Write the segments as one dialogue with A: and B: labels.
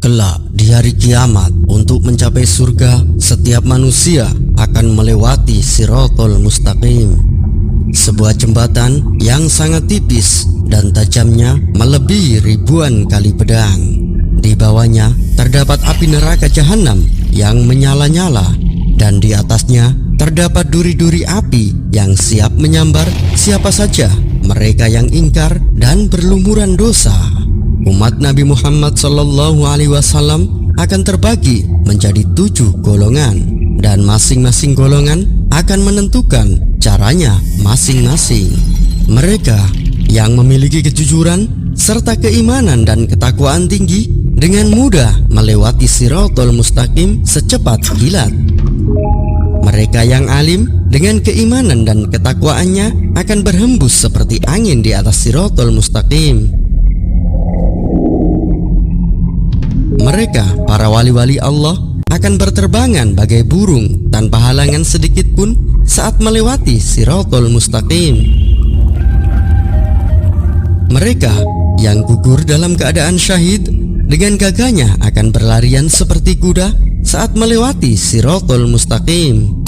A: Kelak di hari kiamat, untuk mencapai surga, setiap manusia akan melewati Shirathul Mustaqim, sebuah jembatan yang sangat tipis dan tajamnya melebihi ribuan kali pedang. Di bawahnya terdapat api neraka jahanam yang menyala-nyala, dan di atasnya terdapat duri-duri api yang siap menyambar siapa saja mereka yang ingkar dan berlumuran dosa. Umat Nabi Muhammad SAW akan terbagi menjadi 7 golongan, dan masing-masing golongan akan menentukan caranya masing-masing. Mereka yang memiliki kejujuran serta keimanan dan ketakwaan tinggi dengan mudah melewati Shirathul Mustaqim secepat kilat. Mereka yang alim dengan keimanan dan ketakwaannya akan berhembus seperti angin di atas Shirathul Mustaqim. Mereka, para wali-wali Allah, akan berterbangan bagai burung tanpa halangan sedikit pun saat melewati Shirathul Mustaqim. Mereka yang gugur dalam keadaan syahid dengan gagahnya akan berlarian seperti kuda saat melewati Shirathul Mustaqim.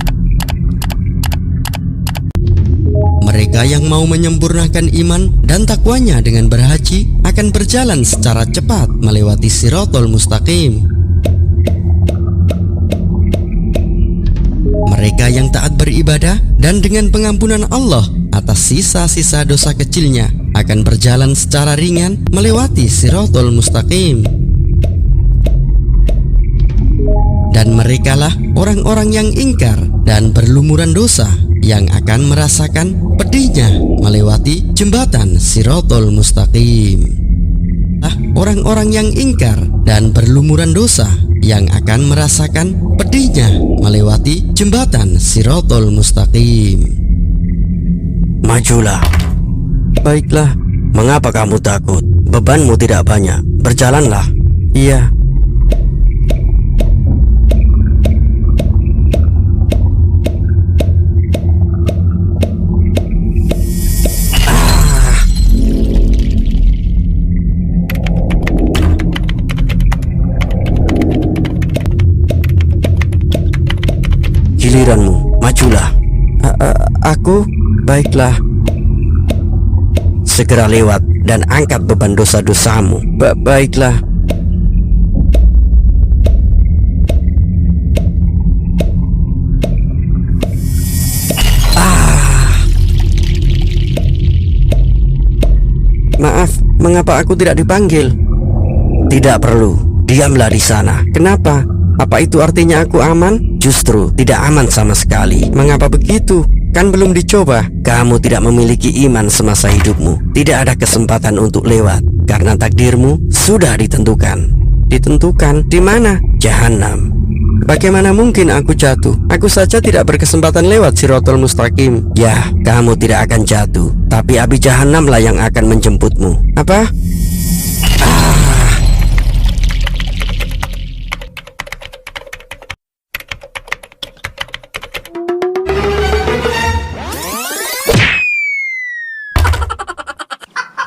A: Mereka yang mau menyempurnakan iman dan takwanya dengan berhaji akan berjalan secara cepat melewati Shirathul Mustaqim. Mereka yang taat beribadah dan dengan pengampunan Allah atas sisa-sisa dosa kecilnya akan berjalan secara ringan melewati Shirathul Mustaqim. Dan merekalah orang-orang yang ingkar dan berlumuran dosa yang akan merasakan pedihnya melewati jembatan Shirathul Mustaqim. Orang-orang yang ingkar dan berlumuran dosa yang akan merasakan pedihnya melewati jembatan Shirathul Mustaqim.
B: Majulah. Baiklah, mengapa kamu takut? Bebanmu tidak banyak, berjalanlah. Iya. Giliranmu, majulah. Aku? Baiklah. Segera lewat dan angkat beban dosa-dosamu. Baiklah. Maaf, mengapa aku tidak dipanggil? Tidak perlu, diamlah di sana. Kenapa? Apa itu artinya aku aman? Justru tidak aman sama sekali. Mengapa begitu? Kan belum dicoba. Kamu tidak memiliki iman semasa hidupmu. Tidak ada kesempatan untuk lewat, karena takdirmu sudah ditentukan. Ditentukan di mana? Jahanam. Bagaimana mungkin aku jatuh? Aku saja tidak berkesempatan lewat Shirathul Mustaqim. Ya, kamu tidak akan jatuh, tapi api Jahanamlah yang akan menjemputmu. Apa?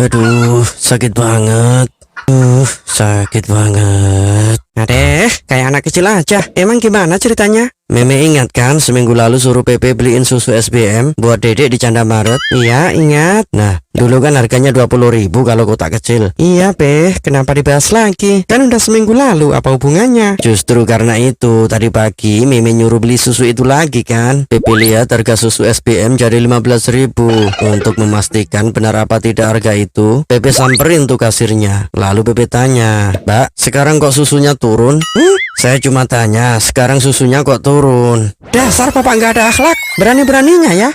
B: Aduh, sakit banget. Sakit banget. Adeh, kayak anak kecil aja. Emang gimana ceritanya? Meme ingat kan seminggu lalu suruh Pepe beliin susu SBM buat dedek di Canda Maret? Iya, ingat. Nah, dulu kan harganya 20.000 kalau kotak kecil. Iya, Pe. Kenapa dibahas lagi? Kan udah seminggu lalu, apa hubungannya? Justru karena itu, tadi pagi Meme nyuruh beli susu itu lagi kan. Pepe lihat harga susu SBM jadi 15.000. Untuk memastikan benar apa tidak harga itu, Pepe samperin tuh kasirnya. Lalu Pepe tanya, "Mbak, sekarang kok susunya turun?" Saya cuma tanya, sekarang susunya kok turun? Dasar bapak nggak ada akhlak, berani-beraninya ya.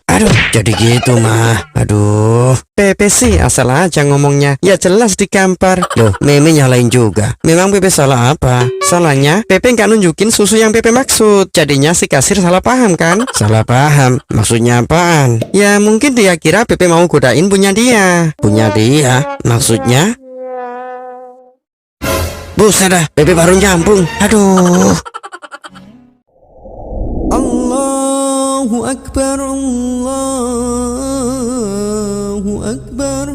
B: Aduh, jadi gitu mah. Aduh, Pepe sih asal aja ngomongnya. Ya jelas digampar. Loh, Meme nyalain juga. Memang Pepe salah apa? Salahnya Pepe nggak nunjukin susu yang Pepe maksud. Jadinya si kasir salah paham kan? Salah paham? Maksudnya apaan? Ya mungkin dia kira Pepe mau godain punya dia. Punya dia? Maksudnya? Buset dah, Pepe baru nyambung. Aduh.
A: Allahu Akbar, Allahu Akbar.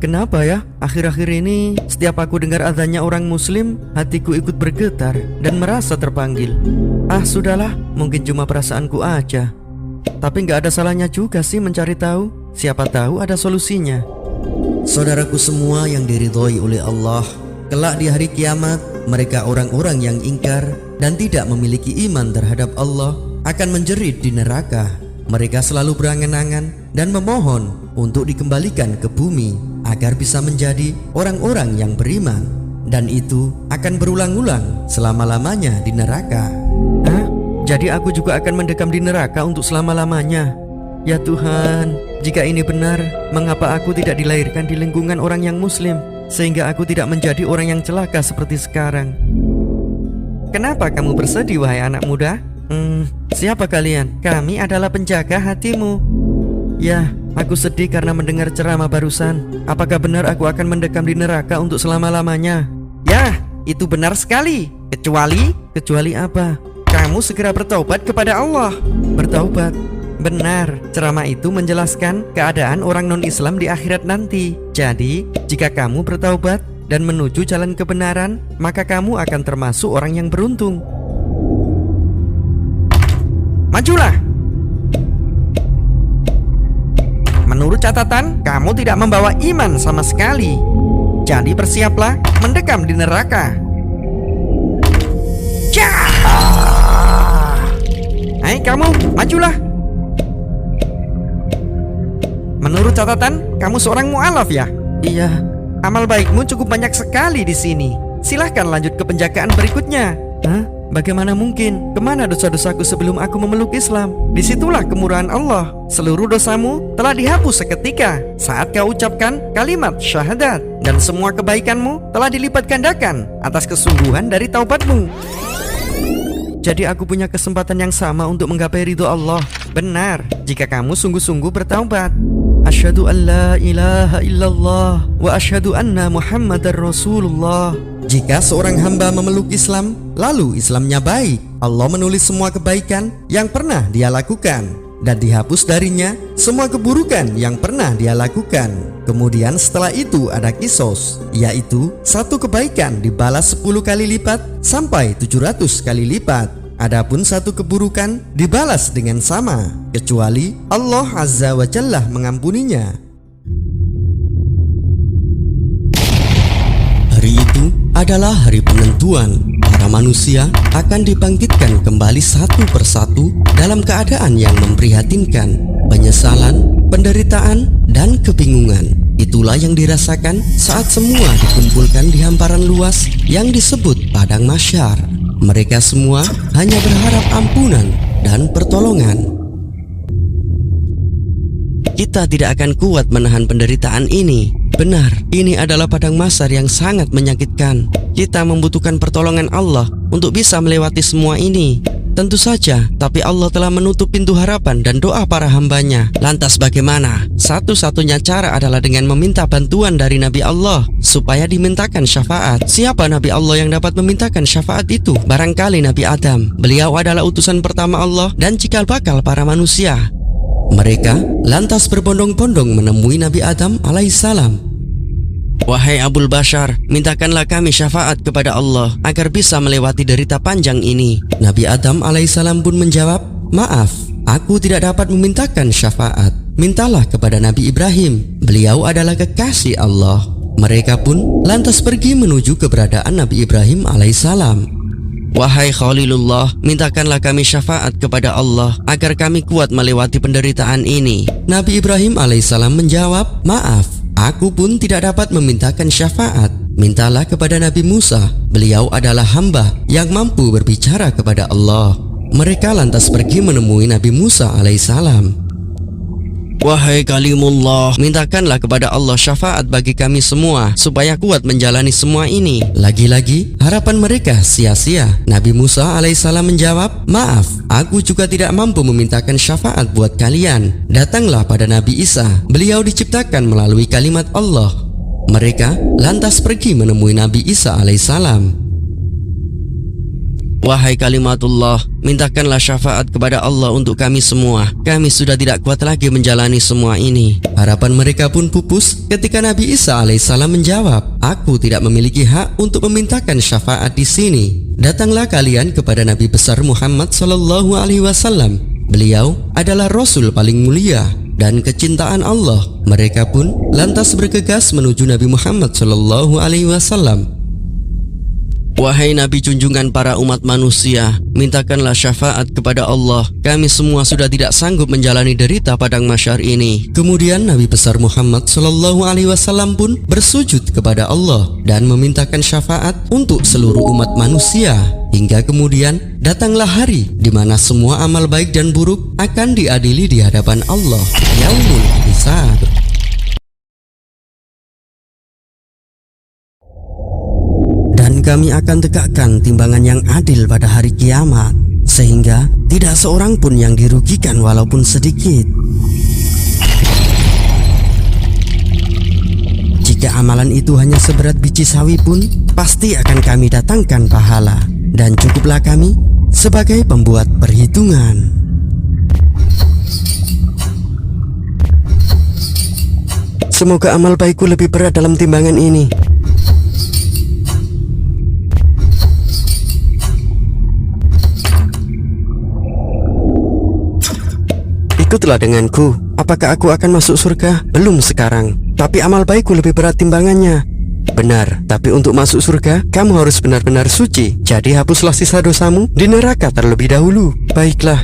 A: kenapa ya? Akhir-akhir ini setiap aku dengar azannya orang muslim, hatiku ikut bergetar dan merasa terpanggil. Sudahlah, mungkin cuma perasaanku aja. Tapi nggak ada salahnya juga sih mencari tahu. Siapa tahu ada solusinya. Saudaraku semua yang diridhoi oleh Allah, kelak di hari kiamat, mereka orang-orang yang ingkar dan tidak memiliki iman terhadap Allah akan menjerit di neraka. Mereka selalu berangan-angan dan memohon untuk dikembalikan ke bumi agar bisa menjadi orang-orang yang beriman. Dan itu akan berulang-ulang selama-lamanya di neraka. Jadi aku juga akan mendekam di neraka untuk selama-lamanya? Ya Tuhan, jika ini benar, mengapa aku tidak dilahirkan di lingkungan orang yang muslim, sehingga aku tidak menjadi orang yang celaka seperti sekarang? Kenapa kamu bersedih, wahai anak muda? Siapa kalian? Kami adalah penjaga hatimu. Ya, aku sedih karena mendengar ceramah barusan. Apakah benar aku akan mendekam di neraka untuk selama-lamanya? Ya, itu benar sekali. Kecuali apa? Kamu segera bertaubat kepada Allah. Bertaubat? Benar, ceramah itu menjelaskan keadaan orang non-Islam di akhirat nanti. Jadi, jika kamu bertaubat dan menuju jalan kebenaran, maka kamu akan termasuk orang yang beruntung. Majulah! Menurut catatan, kamu tidak membawa iman sama sekali. Jadi bersiaplah mendekam di neraka. Hai kamu, majulah! Menurut catatan, kamu seorang mu'alaf ya? Iya. Amal baikmu cukup banyak sekali di sini. Silahkan lanjut ke penjagaan berikutnya. Bagaimana mungkin? Kemana dosa-dosaku sebelum aku memeluk Islam? Disitulah kemurahan Allah. Seluruh dosamu telah dihapus seketika saat kau ucapkan kalimat syahadat. Dan semua kebaikanmu telah dilipat gandakan atas kesungguhan dari taubatmu. Jadi aku punya kesempatan yang sama untuk menggapai ridho Allah. Benar, jika kamu sungguh-sungguh bertaubat. Asyhadu an la ilaha illallah wa asyhadu anna Muhammadar Rasulullah. Jika seorang hamba memeluk Islam, lalu Islamnya baik, Allah menulis semua kebaikan yang pernah dia lakukan dan dihapus darinya semua keburukan yang pernah dia lakukan. Kemudian setelah itu ada kisos, yaitu satu kebaikan dibalas 10 kali lipat sampai 700 kali lipat. Adapun satu keburukan dibalas dengan sama, kecuali Allah Azza wa Jalla mengampuninya. Hari itu adalah hari penentuan. Para manusia akan dibangkitkan kembali satu persatu dalam keadaan yang memprihatinkan, penyesalan, penderitaan, dan kebingungan. Itulah yang dirasakan saat semua dikumpulkan di hamparan luas yang disebut padang mahsyar. Mereka semua hanya berharap ampunan dan pertolongan. Kita tidak akan kuat menahan penderitaan ini. Benar, ini adalah padang mahsyar yang sangat menyakitkan. Kita membutuhkan pertolongan Allah untuk bisa melewati semua ini. Tentu saja, tapi Allah telah menutup pintu harapan dan doa para hambanya. Lantas bagaimana? Satu-satunya cara adalah dengan meminta bantuan dari Nabi Allah supaya dimintakan syafaat. Siapa Nabi Allah yang dapat memintakan syafaat itu? Barangkali Nabi Adam. Beliau adalah utusan pertama Allah dan cikal bakal para manusia. Mereka lantas berbondong-bondong menemui Nabi Adam alaihissalam. Wahai Abul Bashar, mintakanlah kami syafaat kepada Allah agar bisa melewati derita panjang ini. Nabi Adam alaihissalam pun menjawab, maaf, aku tidak dapat memintakan syafaat. Mintalah kepada Nabi Ibrahim, beliau adalah kekasih Allah. Mereka pun lantas pergi menuju keberadaan Nabi Ibrahim alaihissalam. Wahai Khalilullah, mintakanlah kami syafaat kepada Allah agar kami kuat melewati penderitaan ini. Nabi Ibrahim alaihissalam menjawab, maaf, aku pun tidak dapat memintakan syafaat. Mintalah kepada Nabi Musa, beliau adalah hamba yang mampu berbicara kepada Allah. Mereka lantas pergi menemui Nabi Musa alaihissalam. Wahai kalimullah, mintakanlah kepada Allah syafaat bagi kami semua supaya kuat menjalani semua ini. Lagi-lagi harapan mereka sia-sia. Nabi Musa alaihissalam menjawab, maaf, aku juga tidak mampu memintakan syafaat buat kalian. Datanglah pada Nabi Isa, beliau diciptakan melalui kalimat Allah. Mereka lantas pergi menemui Nabi Isa alaihissalam. Wahai kalimatullah, mintakanlah syafaat kepada Allah untuk kami semua. Kami sudah tidak kuat lagi menjalani semua ini. Harapan mereka pun pupus ketika Nabi Isa alaihissalam menjawab, aku tidak memiliki hak untuk memintakan syafaat di sini. Datanglah kalian kepada Nabi besar Muhammad sallallahu alaihi wasallam. Beliau adalah Rasul paling mulia dan kecintaan Allah. Mereka pun lantas bergegas menuju Nabi Muhammad sallallahu alaihi wasallam. Wahai Nabi junjungan para umat manusia, mintakanlah syafaat kepada Allah. Kami semua sudah tidak sanggup menjalani derita padang mahsyar ini. Kemudian Nabi besar Muhammad sallallahu alaihi wasallam pun bersujud kepada Allah dan memintakan syafaat untuk seluruh umat manusia. Hingga kemudian datanglah hari di mana semua amal baik dan buruk akan diadili di hadapan Allah. Yaumul Hisab. Dan kami akan tegakkan timbangan yang adil pada hari kiamat, sehingga tidak seorang pun yang dirugikan walaupun sedikit. Jika amalan itu hanya seberat biji sawi pun, pasti akan kami datangkan pahala. Dan cukuplah kami sebagai pembuat perhitungan. Semoga amal baikku lebih berat dalam timbangan ini. Ikutlah denganku. Apakah aku akan masuk surga? Belum sekarang. Tapi amal baikku lebih berat timbangannya. Benar, tapi untuk masuk surga, kamu harus benar-benar suci. Jadi hapuslah sisa dosamu di neraka terlebih dahulu. Baiklah.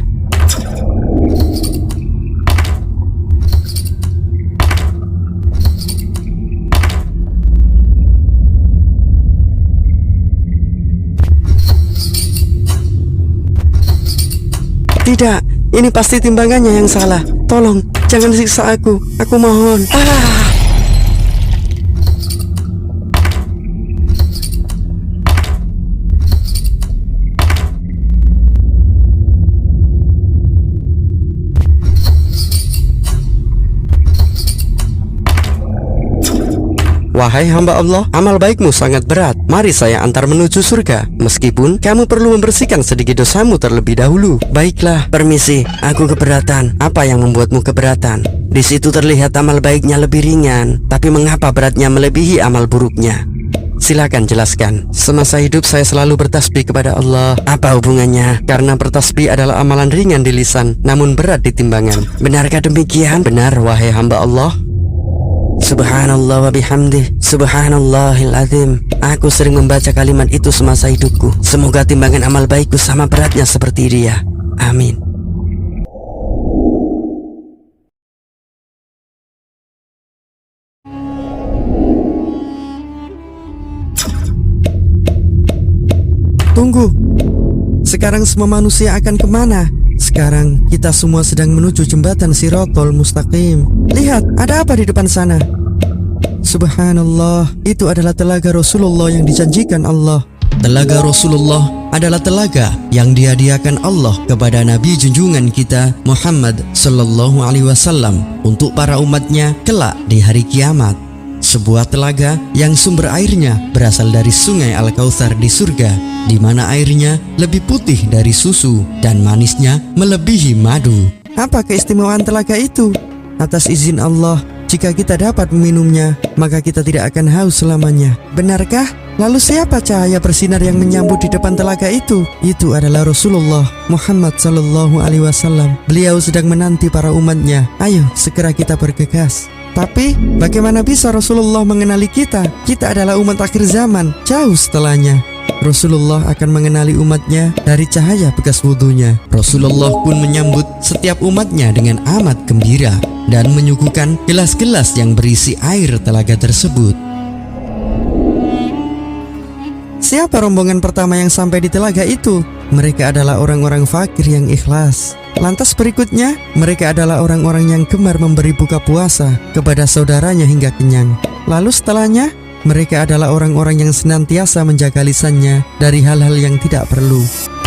A: Tidak, ini pasti timbangannya yang salah. Tolong, jangan siksa aku mohon. Wahai hamba Allah, amal baikmu sangat berat. Mari saya antar menuju surga. Meskipun kamu perlu membersihkan sedikit dosamu terlebih dahulu. Baiklah, permisi, aku keberatan. Apa yang membuatmu keberatan? Di situ terlihat amal baiknya lebih ringan, tapi mengapa beratnya melebihi amal buruknya? Silakan jelaskan. Semasa hidup saya selalu bertasbih kepada Allah. Apa hubungannya? Karena bertasbih adalah amalan ringan di lisan, namun berat di timbangan. Benarkah demikian? Benar, wahai hamba Allah. Subhanallah wa bihamdih, subhanallahil azim. Aku sering membaca kalimat itu semasa hidupku. Semoga timbangan amal baikku sama beratnya seperti dia. Amin. Tunggu. Sekarang semua manusia akan kemana? Sekarang kita semua sedang menuju jembatan Shirathul Mustaqim. Lihat, ada apa di depan sana? Subhanallah, itu adalah telaga Rasulullah yang dijanjikan Allah. Telaga Rasulullah adalah telaga yang dihadiahkan Allah kepada Nabi junjungan kita Muhammad sallallahu alaihi wasallam untuk para umatnya kelak di hari kiamat. Sebuah telaga yang sumber airnya berasal dari sungai Al-Kautsar di surga, di mana airnya lebih putih dari susu dan manisnya melebihi madu. Apa keistimewaan telaga itu? Atas izin Allah, jika kita dapat meminumnya, maka kita tidak akan haus selamanya. Benarkah? Lalu siapa cahaya bersinar yang menyambut di depan telaga itu? Itu adalah Rasulullah Muhammad sallallahu alaihi wasallam. Beliau sedang menanti para umatnya. Ayo, segera kita bergegas. Tapi bagaimana bisa Rasulullah mengenali kita? Kita adalah umat akhir zaman, jauh setelahnya. Rasulullah akan mengenali umatnya dari cahaya bekas wudhunya. Rasulullah pun menyambut setiap umatnya dengan amat gembira dan menyuguhkan gelas-gelas yang berisi air telaga tersebut. Siapa rombongan pertama yang sampai di telaga itu? Mereka adalah orang-orang fakir yang ikhlas. Lantas berikutnya, mereka adalah orang-orang yang gemar memberi buka puasa kepada saudaranya hingga kenyang. Lalu setelahnya, mereka adalah orang-orang yang senantiasa menjaga lisannya dari hal-hal yang tidak perlu.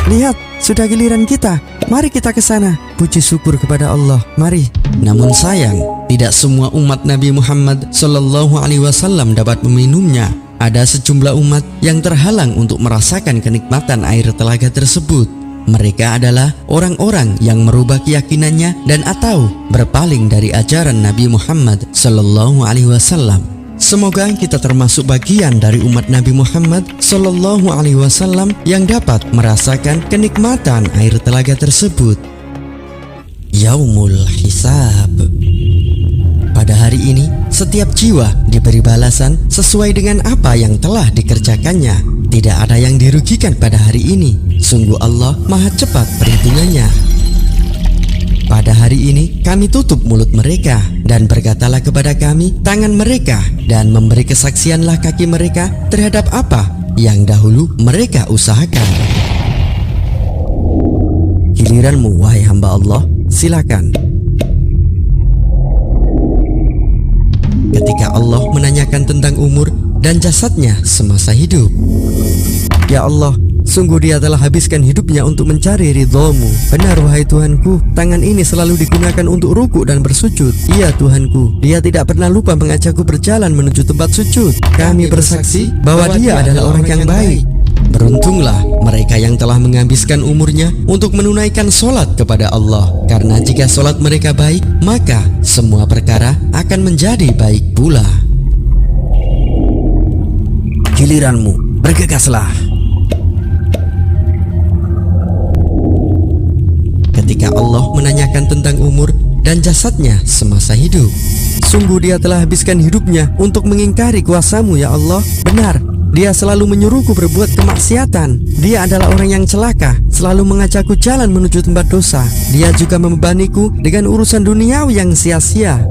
A: Lihat, sudah giliran kita. Mari kita ke sana. Puji syukur kepada Allah. Mari. Namun sayang, tidak semua umat Nabi Muhammad sallallahu alaihi wasallam dapat meminumnya. ada sejumlah umat yang terhalang untuk merasakan kenikmatan air telaga tersebut. Mereka adalah orang-orang yang merubah keyakinannya dan atau berpaling dari ajaran Nabi Muhammad Sallallahu Alaihi Wasallam. Semoga kita termasuk bagian dari umat Nabi Muhammad Sallallahu Alaihi Wasallam yang dapat merasakan kenikmatan air telaga tersebut. Yaumul Hisab. Pada hari ini, setiap jiwa diberi balasan sesuai dengan apa yang telah dikerjakannya. Tidak ada yang dirugikan pada hari ini. Sungguh Allah Maha cepat perhitungannya. Pada hari ini, kami tutup mulut mereka dan berkatalah kepada kami tangan mereka, dan memberi kesaksianlah kaki mereka terhadap apa yang dahulu mereka usahakan. Giliranmu, wahai hamba Allah, silakan. Ketika Allah menanyakan tentang umur dan jasadnya semasa hidup. Ya Allah, sungguh dia telah habiskan hidupnya untuk mencari ridhamu. Benar wahai Tuhanku, tangan ini selalu digunakan untuk ruku dan bersujud. Iya Tuhanku, dia tidak pernah lupa mengajakku berjalan menuju tempat sujud. Kami bersaksi bahwa dia adalah orang yang baik. Beruntunglah mereka yang telah menghabiskan umurnya untuk menunaikan sholat kepada Allah. Karena jika sholat mereka baik, maka semua perkara akan menjadi baik pula. Giliranmu, bergegaslah. Ketika Allah menanyakan tentang umur dan jasadnya semasa hidup. Sungguh dia telah habiskan hidupnya untuk mengingkari kuasamu ya Allah. Benar, dia selalu menyuruhku berbuat kemaksiatan. Dia adalah orang yang celaka, selalu mengajakku jalan menuju tempat dosa. Dia juga membebaniku dengan urusan duniawi yang sia-sia.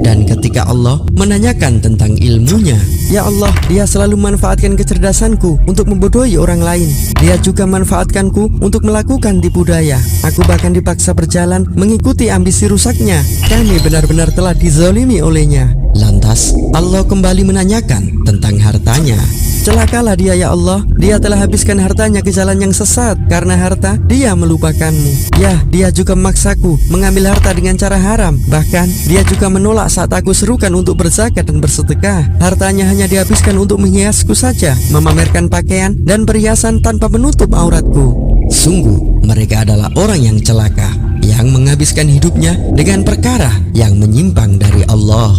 A: Dan ketika Allah menanyakan tentang ilmunya, ya Allah, dia selalu memanfaatkan kecerdasanku untuk membodohi orang lain. Dia juga memanfaatkanku untuk melakukan tipu daya. Aku bahkan dipaksa berjalan mengikuti ambisi rusaknya. Kami benar-benar telah dizalimi olehnya. Lantas Allah kembali menanyakan tentang hartanya. Celakalah dia ya Allah, dia telah habiskan hartanya ke jalan yang sesat. Karena harta, dia melupakanmu. Ya, dia juga memaksaku mengambil harta dengan cara haram. Bahkan, dia juga menolak saat aku serukan untuk berzakat dan bersedekah. Hartanya hanya dihabiskan untuk menghiasku saja, memamerkan pakaian dan perhiasan tanpa menutup auratku. Sungguh, mereka adalah orang yang celaka, yang menghabiskan hidupnya dengan perkara yang menyimpang dari Allah.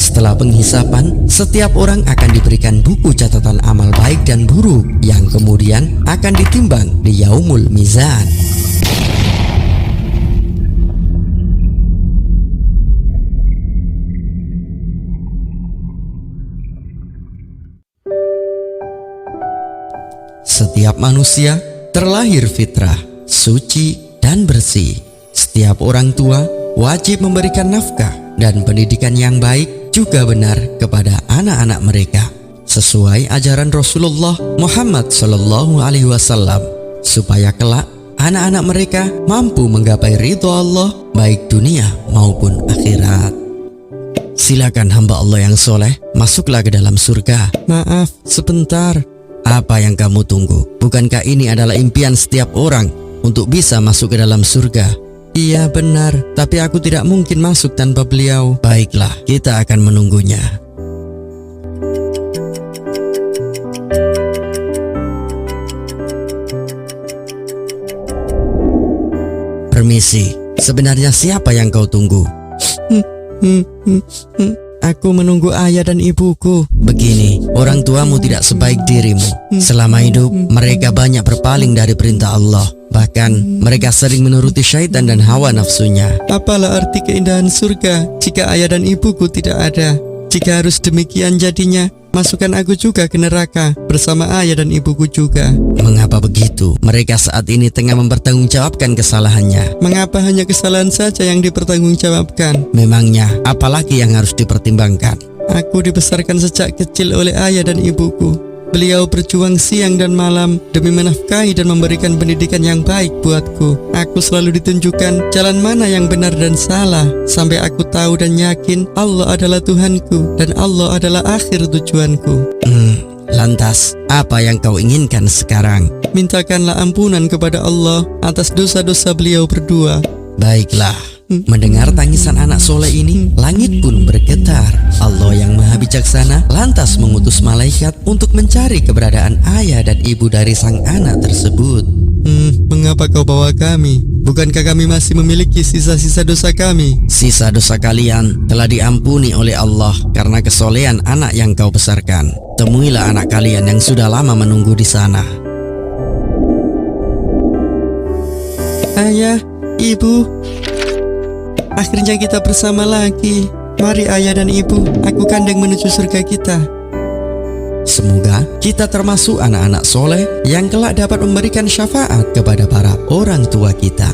A: Setelah penghisapan, setiap orang akan diberikan buku catatan amal baik dan buruk yang kemudian akan ditimbang di Yaumul Mizan. Setiap manusia terlahir fitrah, suci dan bersih. Setiap orang tua wajib memberikan nafkah dan pendidikan yang baik juga benar kepada anak-anak mereka sesuai ajaran Rasulullah Muhammad Sallallahu Alaihi Wasallam, supaya kelak anak-anak mereka mampu menggapai ridho Allah baik dunia maupun akhirat. Silakan hamba Allah yang soleh, masuklah ke dalam surga. Maaf, sebentar. Apa yang kamu tunggu? Bukankah ini adalah impian setiap orang untuk bisa masuk ke dalam surga? Iya benar, tapi aku tidak mungkin masuk tanpa beliau. Baiklah, kita akan menunggunya. Permisi, sebenarnya siapa yang kau tunggu? Aku menunggu ayah dan ibuku. Begini, orang tuamu tidak sebaik dirimu. Selama hidup, mereka banyak berpaling dari perintah Allah. Bahkan mereka sering menuruti syaitan dan hawa nafsunya. Apalah arti keindahan surga jika ayah dan ibuku tidak ada? Jika harus demikian jadinya, masukkan aku juga ke neraka bersama ayah dan ibuku juga. Mengapa begitu? Mereka saat ini tengah mempertanggungjawabkan kesalahannya. Mengapa hanya kesalahan saja yang dipertanggungjawabkan? Memangnya apalagi yang harus dipertimbangkan? Aku dibesarkan sejak kecil oleh ayah dan ibuku. Beliau berjuang siang dan malam demi menafkahi dan memberikan pendidikan yang baik buatku. Aku selalu ditunjukkan jalan mana yang benar dan salah, sampai aku tahu dan yakin Allah adalah Tuhanku dan Allah adalah akhir tujuanku. Lantas, apa yang kau inginkan sekarang? Mintakanlah ampunan kepada Allah atas dosa-dosa beliau berdua. Baiklah, Mendengar tangisan anak soleh ini, langit pun bergetar. Allah yang maha bijaksana lantas mengutus malaikat untuk mencari keberadaan ayah dan ibu dari sang anak tersebut. Mengapa kau bawa kami? Bukankah kami masih memiliki sisa-sisa dosa kami? Sisa dosa kalian telah diampuni oleh Allah karena kesolehan anak yang kau besarkan. Temuilah anak kalian yang sudah lama menunggu di sana. Ayah, ibu, akhirnya kita bersama lagi. Mari ayah dan ibu, aku kandeng menuju surga kita. Semoga kita termasuk anak-anak soleh yang kelak dapat memberikan syafaat kepada para orang tua kita.